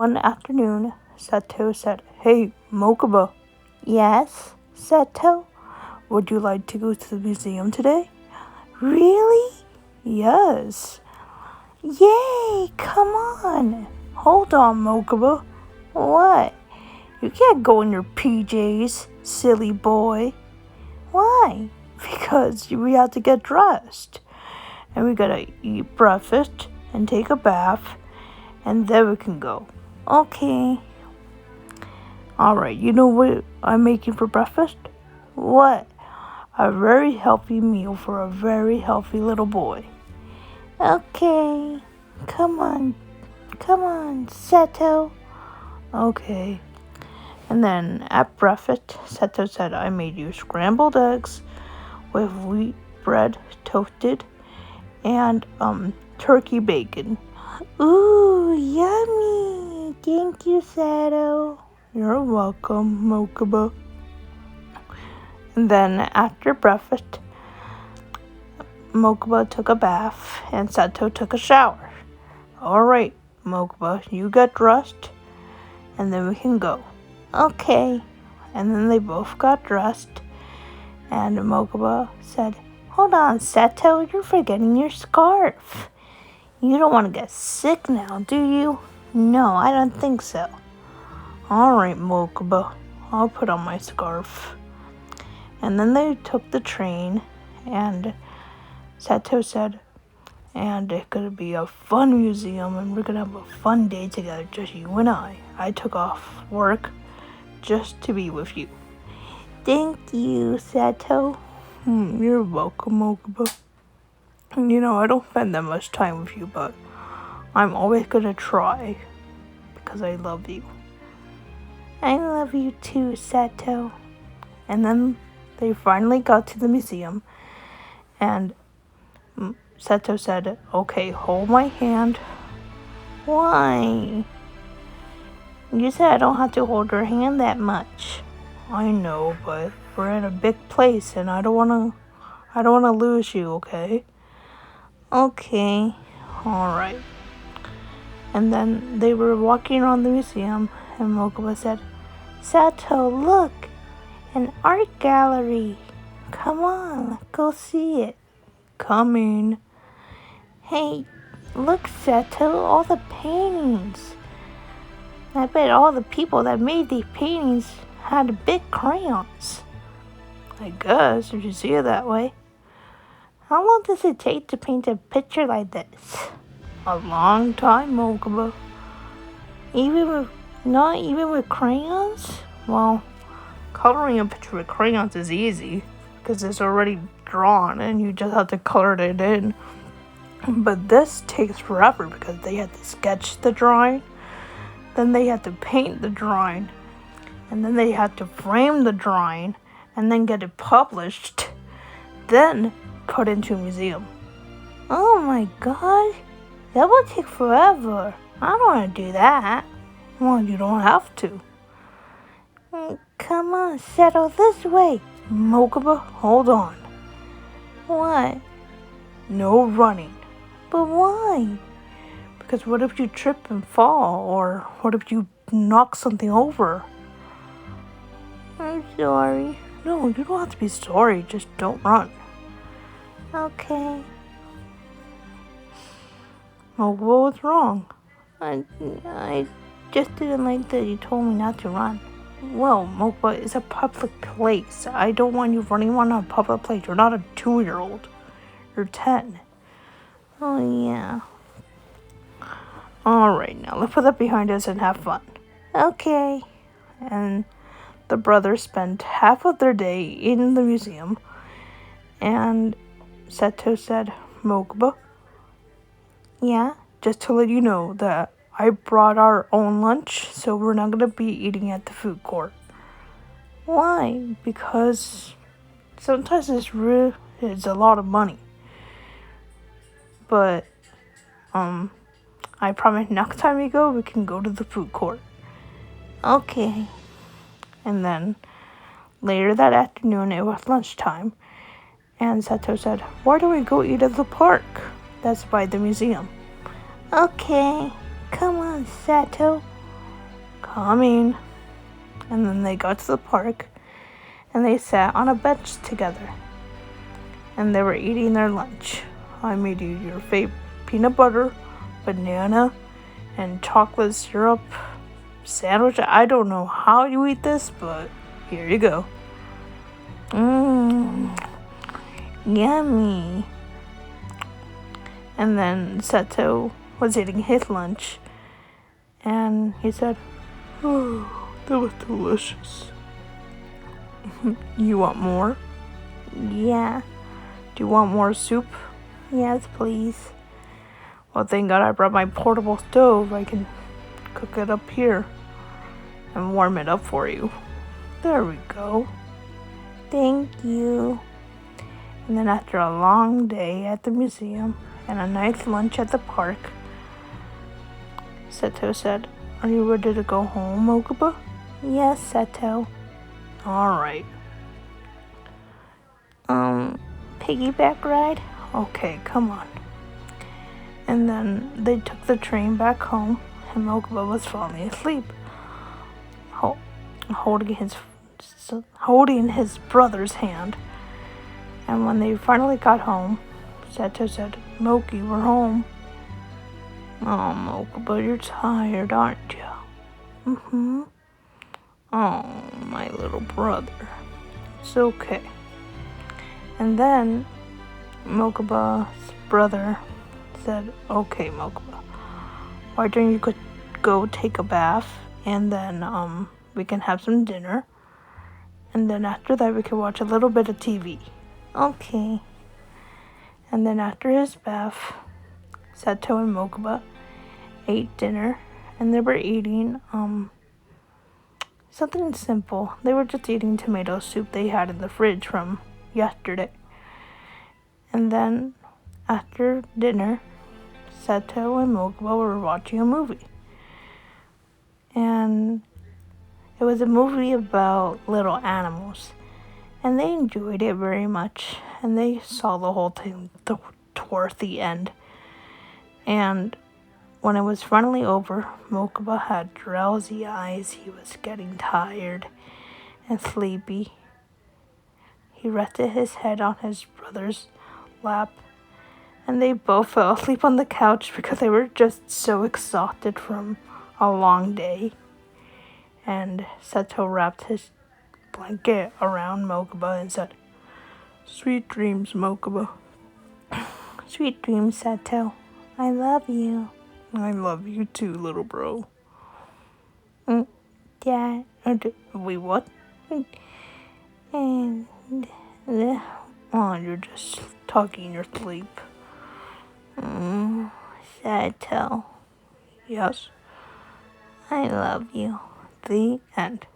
One afternoon, Seto said, "Hey, Mokuba." "Yes, Seto? Would you like to go to the museum today?" "Really?" "Yes." "Yay! Come on!" "Hold on, Mokuba." "What?" "You can't go in your PJs, silly boy." "Why?" "Because we have to get dressed. And we gotta eat breakfast and take a bath, and then we can go." "Okay." "Alright, you know what I'm making for breakfast?" "What?" "A very healthy meal for a very healthy little boy." "Okay. Come on, Seto." "Okay." And then at breakfast, Seto said, "I made you scrambled eggs with wheat bread toasted and turkey bacon." "Ooh, yummy! Thank you, Seto." "You're welcome, Mokuba." And then after breakfast, Mokuba took a bath and Seto took a shower. "Alright, Mokuba, you get dressed and then we can go." "Okay." And then they both got dressed and Mokuba said, "Hold on, Seto, you're forgetting your scarf. You don't want to get sick now, do you?" "No, I don't think so." "Alright, Mokuba, I'll put on my scarf." And then they took the train, and Seto said, "And it's gonna be a fun museum, and we're gonna have a fun day together, just you and I. I took off work just to be with you." "Thank you, Seto." You're welcome, Mokuba. I don't spend that much time with you, but I'm always gonna try, because I love you." "I love you too, Seto." And then they finally got to the museum, and Seto said, "Okay, hold my hand." "Why?" "You said I don't have to hold your hand that much." "I know, but we're in a big place, and I don't wanna lose you, okay?" "Okay, alright." And then they were walking around the museum, and Mokuba said, "Seto, look! An art gallery. Come on, go see it." "Coming." "Hey, look, Seto, all the paintings. I bet all the people that made these paintings had big crayons." "I guess, if you see it that way." "How long does it take to paint a picture like this?" "A long time, Mokuba." Not even with crayons?" "Well, coloring a picture with crayons is easy, because it's already drawn and you just have to color it in. But this takes forever, because they had to sketch the drawing, then they had to paint the drawing, and then they had to frame the drawing, and then get it published, then put into a museum." "Oh my god, that will take forever. I don't want to do that." "Well, you don't have to." "Come on, settle this way." "Mokuba, hold on." "What?" "No running." "But why?" "Because what if you trip and fall, or what if you knock something over?" "I'm sorry." "No, you don't have to be sorry, just don't run." "Okay." "Mokuba, what's wrong?" I just didn't like that you told me not to run." "Well, Mokuba, it's a public place. I don't want you running around a public place. You're not a 2-year-old. You're 10. "Oh, yeah." "Alright, now let's put that behind us and have fun." "Okay." And the brothers spent half of their day in the museum, and Seto said, "Mokuba." "Yeah?" "Just to let you know that I brought our own lunch, so we're not going to be eating at the food court." "Why?" "Because sometimes it's a lot of money. But, I promise next time we go, we can go to the food court." "Okay." And then, later that afternoon, it was lunchtime, and Seto said, "Why don't we go eat at the park that's by the museum?" "Okay. Come on, Seto." coming. And then they got to the park, and they sat on a bench together. And they were eating their lunch. I made you your favorite peanut butter, banana, and chocolate syrup sandwich. I don't know how you eat this, but here you go. Yummy. And then Seto was eating his lunch, and he said, "Oh, that was delicious. You want more?" "Yeah." "Do you want more soup?" "Yes, please." "Well, thank God I brought my portable stove. I can cook it up here and warm it up for you." "There we go." "Thank you." And then after a long day at the museum and a nice lunch at the park, Seto said, "Are you ready to go home, Mokuba?" "Yes, Seto." "All right." Piggyback ride?" "Okay, come on." And then they took the train back home, and Mokuba was falling asleep, holding his brother's hand. And when they finally got home, Seto said, "Moki, we're home." "Oh, Mokuba, you're tired, aren't you?" "Mm-hmm." "Oh, my little brother. It's okay." And then Mokuba's brother said, "Okay, Mokuba, why don't you go take a bath, and then we can have some dinner, and then after that we can watch a little bit of TV." "Okay." And then after his bath, Seto and Mokuba ate dinner, and they were eating something simple. They were just eating tomato soup they had in the fridge from yesterday. And then after dinner, Seto and Mokuba were watching a movie. And it was a movie about little animals. And they enjoyed it very much. And they saw the whole thing toward the end. And when it was finally over, Mokuba had drowsy eyes. He was getting tired and sleepy. He rested his head on his brother's lap, and they both fell asleep on the couch because they were just so exhausted from a long day. And Seto wrapped his blanket around Mokuba and said, "Sweet dreams, Mokuba." "Sweet dreams, Seto. I love you." "I love you too, little bro." Dad. Wait, what? And oh, you're just talking in your sleep. Seto. "Yes." "I love you." The end.